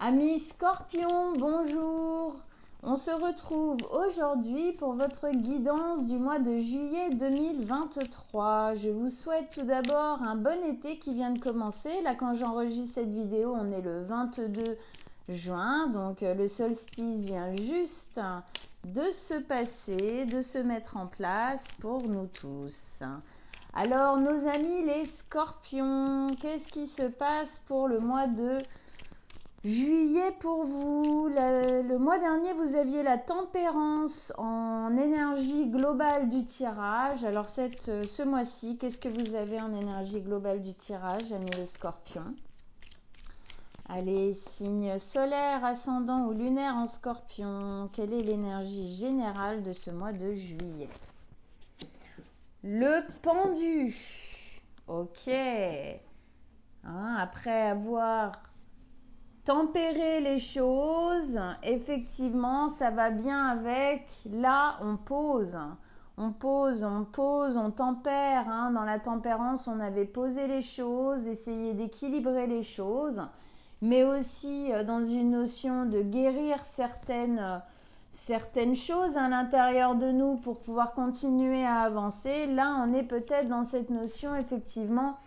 Amis Scorpions, bonjour. On se retrouve aujourd'hui pour votre guidance du mois de juillet 2023. Je vous souhaite tout d'abord un bon été qui vient de commencer. Là, quand j'enregistre cette vidéo, on est le 22 juin. Donc, le solstice vient juste de se passer, de se mettre en place pour nous tous. Alors, nos amis les Scorpions, qu'est-ce qui se passe pour le mois de juillet pour vous? Le mois dernier, vous aviez la tempérance en énergie globale du tirage. Alors, ce mois-ci, qu'est-ce que vous avez en énergie globale du tirage, amis les Scorpions? Allez, signe solaire, ascendant ou lunaire en Scorpion. Quelle est l'énergie générale de ce mois de juillet? Le pendu. Ok. Après avoir tempérer les choses, effectivement, ça va bien avec, là, on pose. On pose, on tempère. Dans la tempérance, on avait posé les choses, essayé d'équilibrer les choses, mais aussi dans une notion de guérir certaines choses à l'intérieur de nous pour pouvoir continuer à avancer. Là, on est peut-être dans cette notion, effectivement,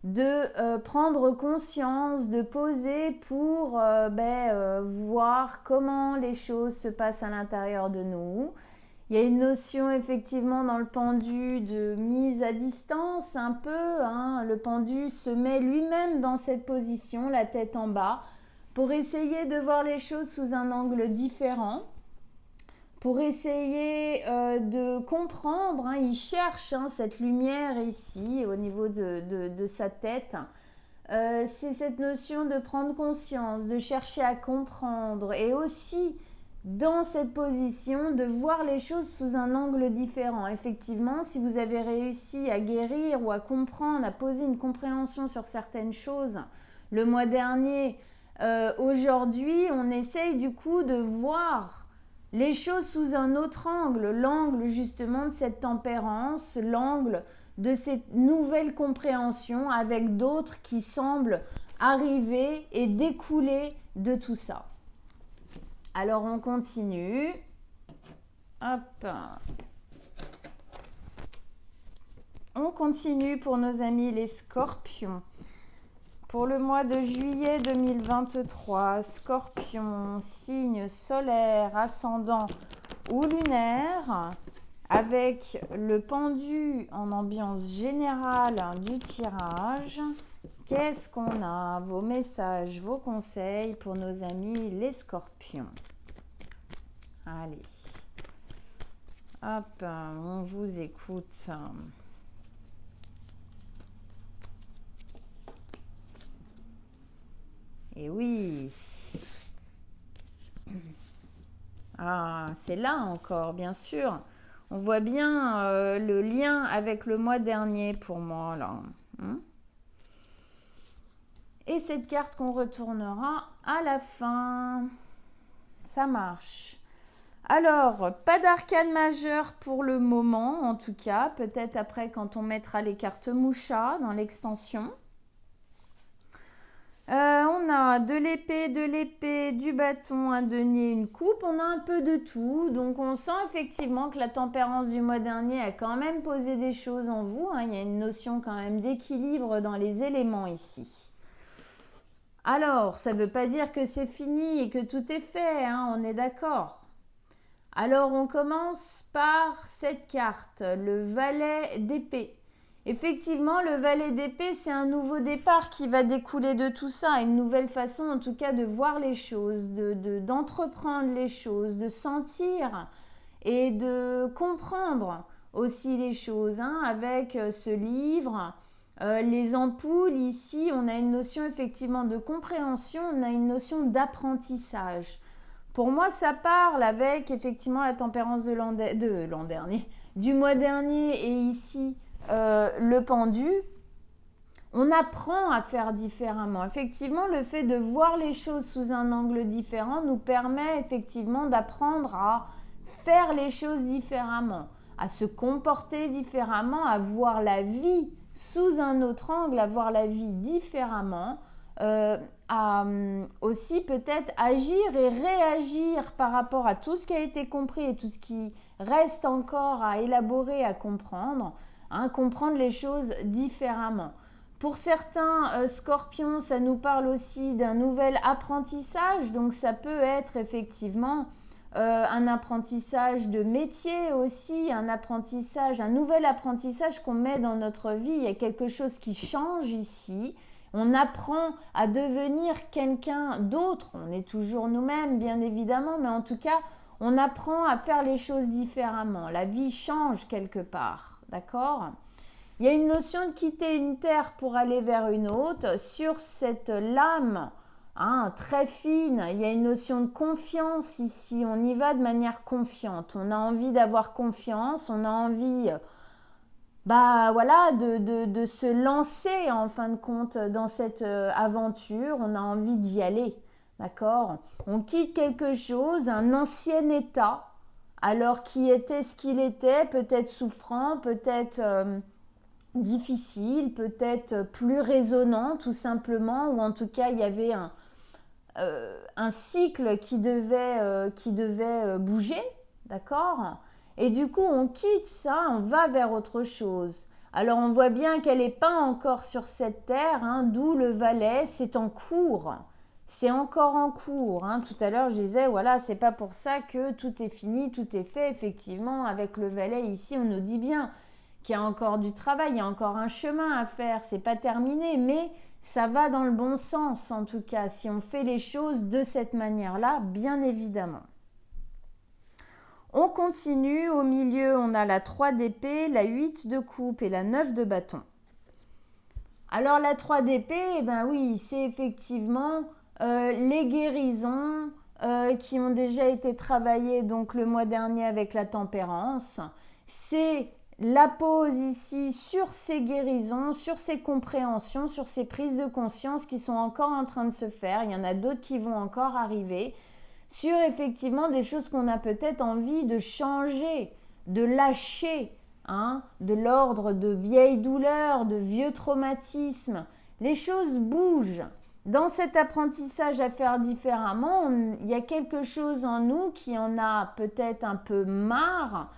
de prendre conscience, de poser pour voir comment les choses se passent à l'intérieur de nous. Il y a une notion effectivement dans le pendu de mise à distance un peu. Le pendu se met lui-même dans cette position, la tête en bas, pour essayer de voir les choses sous un angle différent. Pour essayer de comprendre, il cherche cette lumière ici au niveau de sa tête. C'est cette notion de prendre conscience, de chercher à comprendre et aussi dans cette position de voir les choses sous un angle différent. Effectivement, si vous avez réussi à guérir ou à comprendre, à poser une compréhension sur certaines choses le mois dernier, aujourd'hui, on essaye du coup de voir les choses sous un autre angle, l'angle justement de cette tempérance, l'angle de cette nouvelle compréhension avec d'autres qui semblent arriver et découler de tout ça. Alors on continue. Hop. On continue pour nos amis les Scorpions. Pour le mois de juillet 2023, Scorpion, signe solaire, ascendant ou lunaire, avec le pendu en ambiance générale du tirage. Qu'est-ce qu'on a? Vos messages, vos conseils pour nos amis les Scorpions. Allez. Hop, on vous écoute. Et oui. C'est là encore, bien sûr. On voit bien le lien avec le mois dernier pour moi, là. Et cette carte qu'on retournera à la fin. Ça marche. Alors, pas d'arcane majeure pour le moment, en tout cas. Peut-être après quand on mettra les cartes Moucha dans l'extension. On a de l'épée, du bâton, un denier, une coupe. On a un peu de tout. Donc, on sent effectivement que la tempérance du mois dernier a quand même posé des choses en vous. Il y a une notion quand même d'équilibre dans les éléments ici. Alors, ça ne veut pas dire que c'est fini et que tout est fait. On est d'accord. Alors, on commence par cette carte, le valet d'épée. Effectivement, le valet d'épée, c'est un nouveau départ qui va découler de tout ça, une nouvelle façon en tout cas de voir les choses, d'entreprendre les choses, de sentir et de comprendre aussi les choses. Avec ce livre, les ampoules, ici, on a une notion effectivement de compréhension, on a une notion d'apprentissage. Pour moi, ça parle avec effectivement la tempérance de l'an dernier, du mois dernier et ici, le pendu, on apprend à faire différemment. Effectivement, le fait de voir les choses sous un angle différent nous permet effectivement d'apprendre à faire les choses différemment, à se comporter différemment, à voir la vie sous un autre angle, à voir la vie différemment, aussi peut-être agir et réagir par rapport à tout ce qui a été compris et tout ce qui reste encore à élaborer, à comprendre, hein, comprendre les choses différemment. Pour certains scorpions, ça nous parle aussi d'un nouvel apprentissage, donc ça peut être effectivement un apprentissage de métier aussi, un nouvel apprentissage qu'on met dans notre vie. Il y a quelque chose qui change ici. On apprend à devenir quelqu'un d'autre. On est toujours nous-mêmes, bien évidemment, mais en tout cas, on apprend à faire les choses différemment. La vie change quelque part, d'accord ? Il y a une notion de quitter une terre pour aller vers une autre. Sur cette lame, hein, très fine, il y a une notion de confiance ici. On y va de manière confiante. On a envie d'avoir confiance, on a envie voilà, de se lancer en fin de compte dans cette aventure. On a envie d'y aller, d'accord ? On quitte quelque chose, un ancien état, alors qui était ce qu'il était, peut-être souffrant, peut-être difficile, peut-être plus résonnant tout simplement, ou en tout cas il y avait un cycle qui devait bouger, d'accord ? Et du coup on quitte ça, on va vers autre chose. Alors on voit bien qu'elle n'est pas encore sur cette terre, hein, d'où le valet, c'est en cours. C'est encore en cours. Hein. Tout à l'heure, je disais, voilà, c'est pas pour ça que tout est fini, tout est fait. Effectivement, avec le valet ici, on nous dit bien qu'il y a encore du travail, il y a encore un chemin à faire. C'est pas terminé, mais ça va dans le bon sens, en tout cas, si on fait les choses de cette manière-là, bien évidemment. On continue. Au milieu, on a la 3 d'épée, la 8 de coupe et la 9 de bâton. Alors, la 3 d'épée, eh ben oui, c'est effectivement les guérisons qui ont déjà été travaillées donc le mois dernier avec la tempérance. C'est la pause ici sur ces guérisons, sur ces compréhensions, sur ces prises de conscience qui sont encore en train de se faire. Il y en a d'autres qui vont encore arriver. Sur effectivement des choses qu'on a peut-être envie de changer, de lâcher, hein, de l'ordre de vieilles douleurs, de vieux traumatismes. Les choses bougent. Dans cet apprentissage à faire différemment, il y a quelque chose en nous qui en a peut-être un peu marre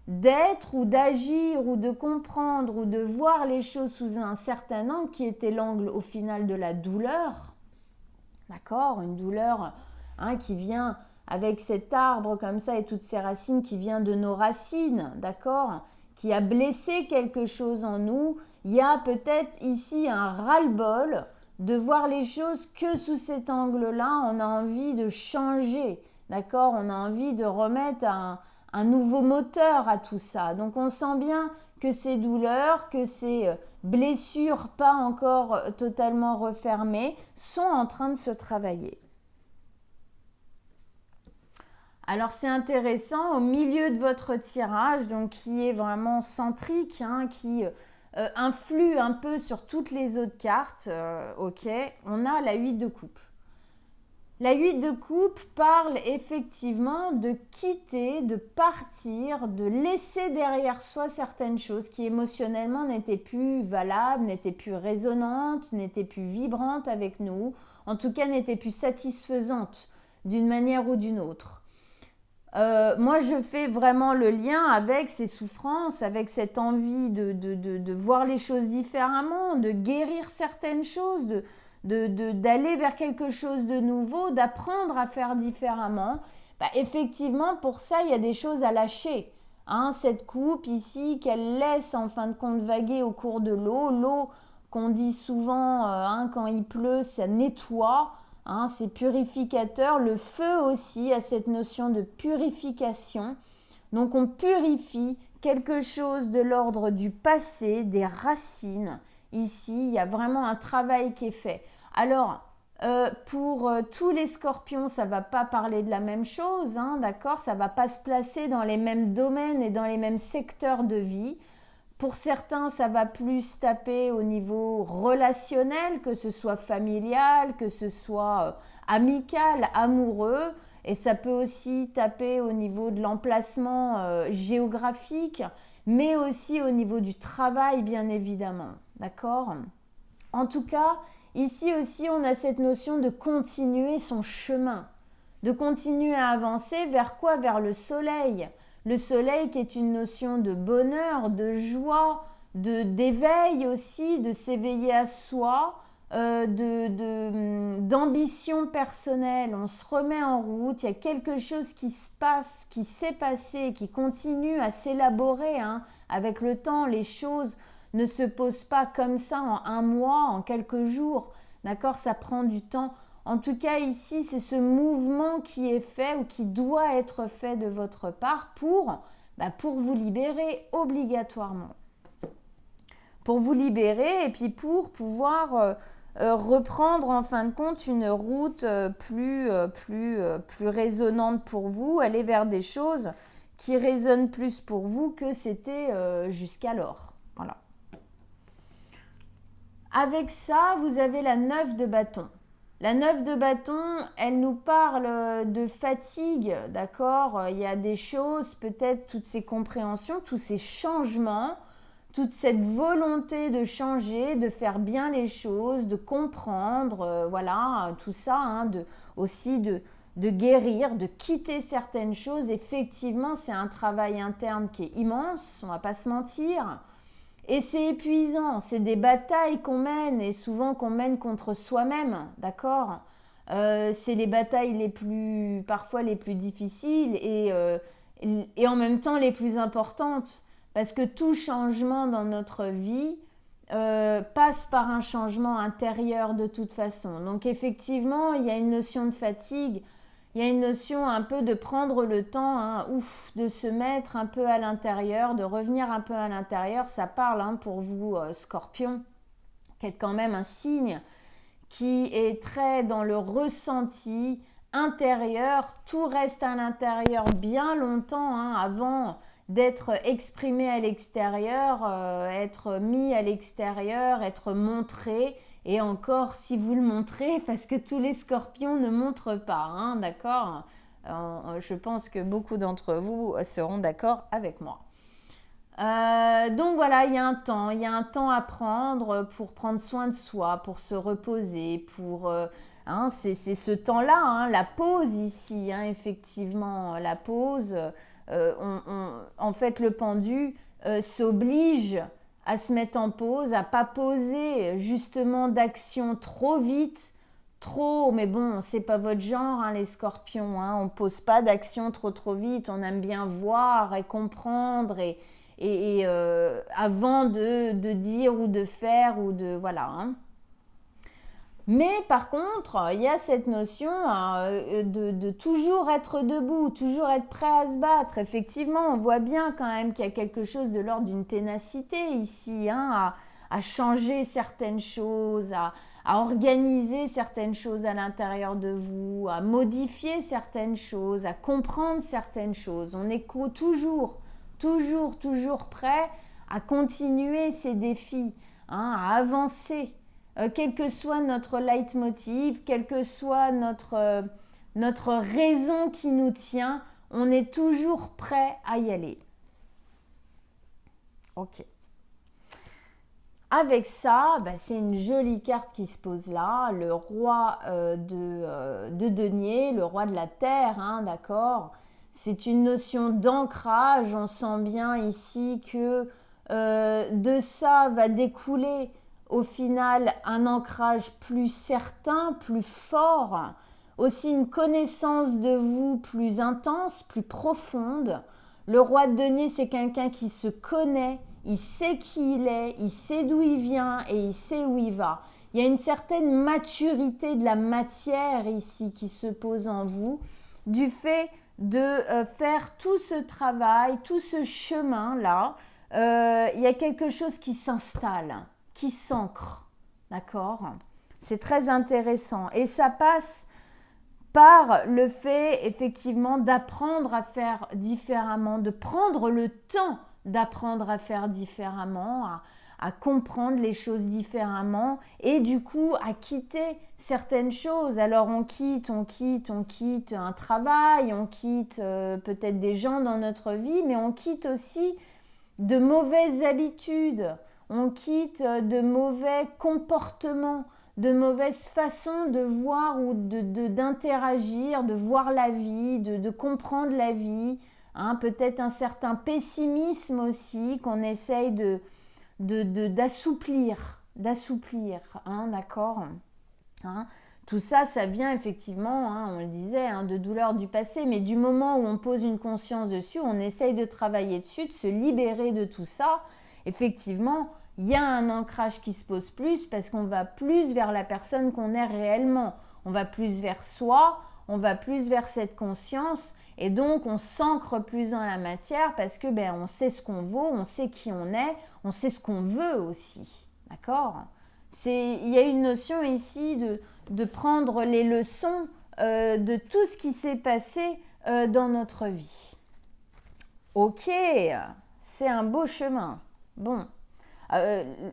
d'être ou d'agir ou de comprendre ou de voir les choses sous un certain angle qui était l'angle au final de la douleur. D'accord ? Une douleur qui vient avec cet arbre comme ça et toutes ses racines qui vient de nos racines, d'accord ? Qui a blessé quelque chose en nous. Il y a peut-être ici un ras-le-bol de voir les choses que sous cet angle-là. On a envie de changer, d'accord ? On a envie de remettre un nouveau moteur à tout ça. Donc on sent bien que ces douleurs, que ces blessures pas encore totalement refermées sont en train de se travailler. Alors c'est intéressant, au milieu de votre tirage, donc qui est vraiment centrique, qui influe un peu sur toutes les autres cartes, ok, on a la 8 de coupe. La 8 de coupe parle effectivement de quitter, de partir, de laisser derrière soi certaines choses qui émotionnellement n'étaient plus valables, n'étaient plus résonnantes, n'étaient plus vibrantes avec nous, en tout cas n'étaient plus satisfaisantes d'une manière ou d'une autre. Moi, je fais vraiment le lien avec ces souffrances, avec cette envie de voir les choses différemment, de guérir certaines choses, d'aller vers quelque chose de nouveau, d'apprendre à faire différemment. Effectivement, pour ça, il y a des choses à lâcher. Cette coupe ici, qu'elle laisse en fin de compte vaguer au cours de l'eau. L'eau, qu'on dit souvent, quand il pleut, ça nettoie. C'est purificateur. Le feu aussi a cette notion de purification. Donc on purifie quelque chose de l'ordre du passé, des racines. Ici, il y a vraiment un travail qui est fait. Alors, pour tous les scorpions, ça ne va pas parler de la même chose, d'accord ? Ça ne va pas se placer dans les mêmes domaines et dans les mêmes secteurs de vie. Pour certains, ça va plus taper au niveau relationnel, que ce soit familial, que ce soit amical, amoureux. Et ça peut aussi taper au niveau de l'emplacement géographique, mais aussi au niveau du travail, bien évidemment. D'accord ? En tout cas, ici aussi, on a cette notion de continuer son chemin, de continuer à avancer vers quoi? Vers le soleil. Le soleil qui est une notion de bonheur, de joie, d'éveil aussi, de s'éveiller à soi, d'ambition personnelle. On se remet en route, il y a quelque chose qui se passe, qui s'est passé, qui continue à s'élaborer. Avec le temps, les choses ne se posent pas comme ça en un mois, en quelques jours. D'accord? Ça prend du temps. En tout cas, ici, c'est ce mouvement qui est fait ou qui doit être fait de votre part pour vous libérer obligatoirement. Pour vous libérer et puis pour pouvoir reprendre en fin de compte une route plus résonante pour vous, aller vers des choses qui résonnent plus pour vous que c'était jusqu'alors. Voilà. Avec ça, vous avez la 9 de bâton. La 9 de bâton, elle nous parle de fatigue, d'accord? Il y a des choses, peut-être toutes ces compréhensions, tous ces changements, toute cette volonté de changer, de faire bien les choses, de comprendre, voilà, tout ça, aussi de guérir, de quitter certaines choses. Effectivement, c'est un travail interne qui est immense, on ne va pas se mentir. Et c'est épuisant, c'est des batailles qu'on mène et souvent qu'on mène contre soi-même, d'accord? C'est les batailles parfois les plus difficiles et en même temps les plus importantes. Parce que tout changement dans notre vie passe par un changement intérieur de toute façon. Donc effectivement, il y a une notion de fatigue, il y a une notion un peu de prendre le temps, de se mettre un peu à l'intérieur, de revenir un peu à l'intérieur. Ça parle pour vous, Scorpion, qui est quand même un signe qui est très dans le ressenti intérieur. Tout reste à l'intérieur bien longtemps avant d'être exprimé à l'extérieur, être mis à l'extérieur, être montré. Et encore, si vous le montrez, parce que tous les scorpions ne montrent pas, d'accord? Je pense que beaucoup d'entre vous seront d'accord avec moi. Donc voilà, il y a un temps à prendre pour prendre soin de soi, pour se reposer, c'est ce temps-là, la pause ici, effectivement, la pause. En fait, le pendu s'oblige à se mettre en pause, à pas poser justement d'action trop vite, mais bon, c'est pas votre genre, les scorpions, on pose pas d'action trop vite, on aime bien voir et comprendre et avant de dire ou de faire ou de voilà. Mais par contre, il y a cette notion de toujours être debout, toujours être prêt à se battre. Effectivement, on voit bien quand même qu'il y a quelque chose de l'ordre d'une ténacité ici, à changer certaines choses, à organiser certaines choses à l'intérieur de vous, à modifier certaines choses, à comprendre certaines choses. On est toujours prêt à continuer ces défis, à avancer. Quel que soit notre leitmotiv, quelle que soit notre raison qui nous tient, on est toujours prêt à y aller. Ok. Avec ça, c'est une jolie carte qui se pose là, le roi de denier, le roi de la terre, d'accord? C'est une notion d'ancrage, on sent bien ici que de ça va découler au final un ancrage plus certain, plus fort, aussi une connaissance de vous plus intense, plus profonde. Le roi de denier, c'est quelqu'un qui se connaît, il sait qui il est, il sait d'où il vient et il sait où il va. Il y a une certaine maturité de la matière ici qui se pose en vous, du fait de faire tout ce travail, tout ce chemin-là. Il y a quelque chose qui s'installe, qui s'ancre, d'accord? C'est très intéressant et ça passe par le fait effectivement d'apprendre à faire différemment, de prendre le temps d'apprendre à faire différemment, à comprendre les choses différemment et du coup à quitter certaines choses. Alors on quitte un travail, on quitte peut-être des gens dans notre vie, mais on quitte aussi de mauvaises habitudes, on quitte de mauvais comportements, de mauvaise façon de voir ou d'interagir, de voir la vie, de comprendre la vie. Hein, peut-être un certain pessimisme aussi qu'on essaye d'assouplir, hein, d'accord, hein. Tout ça, ça vient effectivement, hein, on le disait, hein, de douleurs du passé, mais du moment où on pose une conscience dessus, on essaye de travailler dessus, de se libérer de tout ça. Effectivement, il y a un ancrage qui se pose plus parce qu'on va plus vers la personne qu'on est réellement. On va plus vers soi, on va plus vers cette conscience et donc on s'ancre plus dans la matière parce que on sait ce qu'on vaut, on sait qui on sait ce qu'on veut aussi. D'accord ? Il y a une notion ici de prendre les leçons de tout ce qui s'est passé dans notre vie. Ok, c'est un beau chemin. Bon,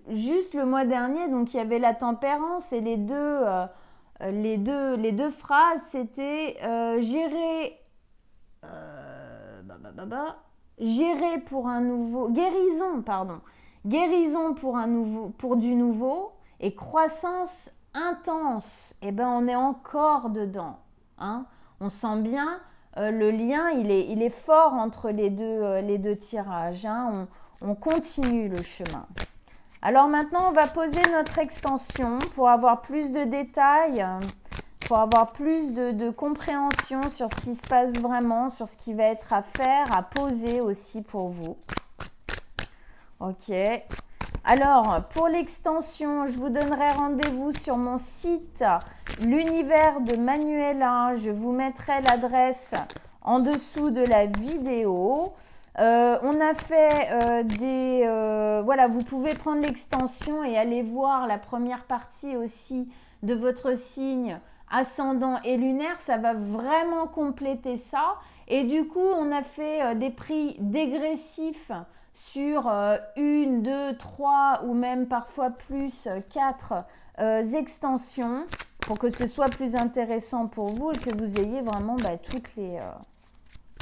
juste le mois dernier, donc il y avait la tempérance et les deux phrases, c'était gérer pour un nouveau, guérison pour du nouveau et croissance intense. Et on est encore dedans, hein. On sent bien le lien, il est fort entre les deux tirages, hein. On continue le chemin. Alors maintenant, on va poser notre extension pour avoir plus de détails, pour avoir plus de compréhension sur ce qui se passe vraiment, sur ce qui va être à faire, à poser aussi pour vous. Ok. Alors, pour l'extension, je vous donnerai rendez-vous sur mon site, l'univers de Manuela. Je vous mettrai l'adresse en dessous de la vidéo. On a fait voilà, vous pouvez prendre l'extension et aller voir la première partie aussi de votre signe ascendant et lunaire. Ça va vraiment compléter ça. Et du coup, on a fait des prix dégressifs sur 1, 2, 3 ou même parfois plus 4 extensions pour que ce soit plus intéressant pour vous et que vous ayez vraiment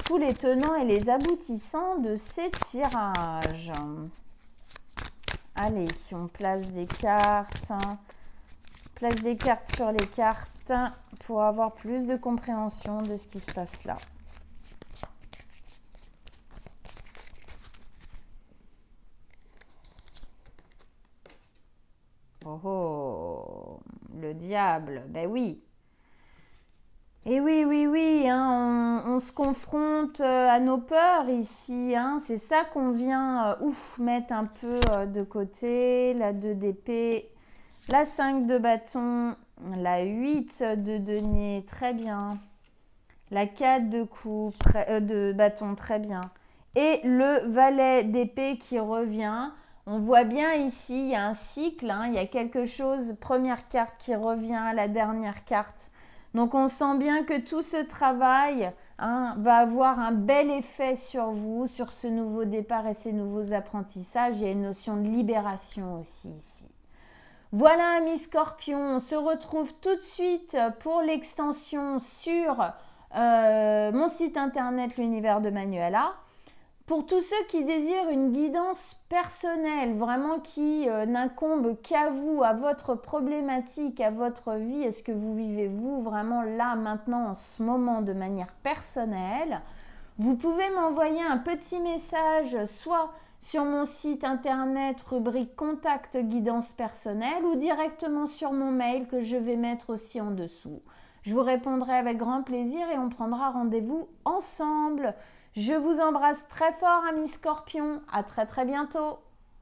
tous les tenants et les aboutissants de ces tirages. Allez, on place des cartes. Place des cartes sur les cartes pour avoir plus de compréhension de ce qui se passe là. Oh, le diable, ben oui. Et oui, hein, on se confronte à nos peurs ici, hein, c'est ça qu'on vient mettre un peu de côté, la 2 d'épée, la 5 de bâton, la 8 de denier, très bien, la 4 de coupe, de bâton, très bien, et le valet d'épée qui revient. On voit bien ici, il y a un cycle, hein, il y a quelque chose, première carte qui revient à la dernière carte. Donc, on sent bien que tout ce travail va avoir un bel effet sur vous, sur ce nouveau départ et ces nouveaux apprentissages. Il y a une notion de libération aussi ici. Voilà, amis scorpions, on se retrouve tout de suite pour l'extension sur mon site internet, l'univers de Manuela. Pour tous ceux qui désirent une guidance personnelle, vraiment qui n'incombe qu'à vous, à votre problématique, à votre vie, est-ce que vous vivez vous vraiment là, maintenant, en ce moment, de manière personnelle, vous pouvez m'envoyer un petit message, soit sur mon site internet, rubrique Contact guidance personnelle, ou directement sur mon mail que je vais mettre aussi en dessous. Je vous répondrai avec grand plaisir et on prendra rendez-vous ensemble. Je vous embrasse très fort, amis scorpions. À très bientôt.